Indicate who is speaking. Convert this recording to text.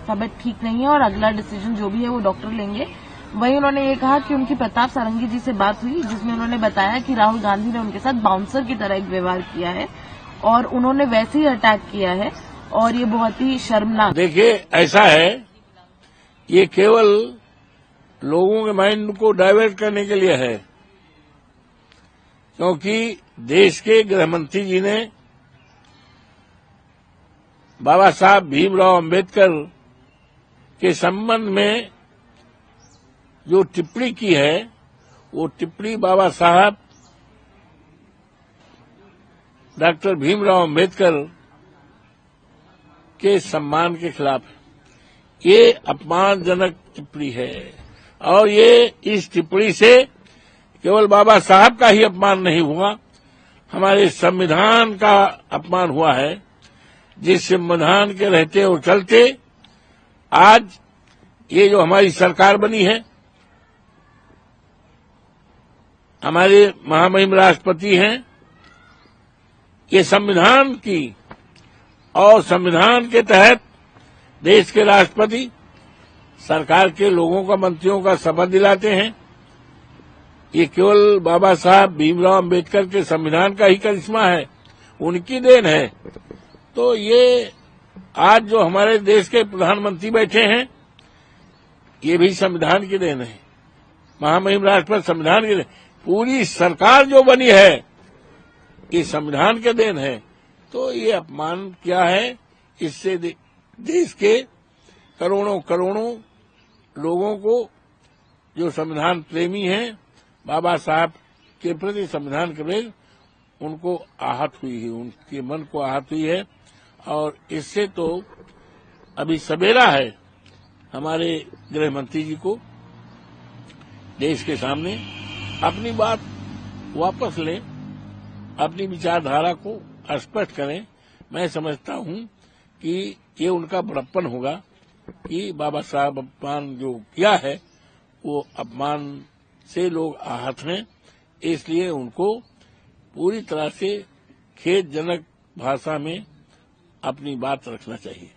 Speaker 1: तबीयत ठीक नहीं है और अगला डिसीजन जो भी है वो डॉक्टर लेंगे। वहीं उन्होंने ये कहा कि उनकी प्रताप सारंगी जी से बात हुई, जिसमें उन्होंने बताया कि राहुल गांधी ने उनके साथ बाउंसर की तरह एक व्यवहार किया है और उन्होंने वैसे ही अटैक किया है और ये बहुत ही शर्मनाक।
Speaker 2: देखिए, ऐसा है, ये केवल लोगों के माइंड को डाइवर्ट करने के लिए है, क्योंकि देश के गृहमंत्री जी ने बाबा साहब भीमराव अंबेडकर के संबंध में जो टिप्पणी की है, वो टिप्पणी बाबा साहब डॉक्टर भीमराव अंबेडकर के सम्मान के खिलाफ है। ये अपमानजनक टिप्पणी है और ये इस टिप्पणी से केवल बाबा साहब का ही अपमान नहीं हुआ, हमारे संविधान का अपमान हुआ है। जिस संविधान के रहते और चलते आज ये जो हमारी सरकार बनी है, हमारे महामहिम राष्ट्रपति हैं, ये संविधान की और संविधान के तहत देश के राष्ट्रपति सरकार के लोगों का, मंत्रियों का शपथ दिलाते हैं। ये केवल बाबा साहब भीमराव अंबेडकर के संविधान का ही करिश्मा है, उनकी देन है। तो ये आज जो हमारे देश के प्रधानमंत्री बैठे हैं, ये भी संविधान की देन है, महामहिम राष्ट्रपति संविधान की देन। पूरी सरकार जो बनी है, ये संविधान के देन है। तो ये अपमान क्या है, इससे देश के करोड़ों करोड़ों लोगों को जो संविधान प्रेमी हैं, बाबा साहब के प्रति, संविधान के प्रति उनको आहत हुई है, उनके मन को आहत हुई है। और इससे तो अभी सवेरा है हमारे गृह मंत्री जी को देश के सामने अपनी बात वापस लें, अपनी विचारधारा को स्पष्ट करें। मैं समझता हूं कि ये उनका बड़प्पन होगा कि बाबा साहब अपमान जो किया है, वो अपमान से लोग आहत हैं, इसलिए उनको पूरी तरह से खेदजनक भाषा में अपनी बात रखना चाहिए।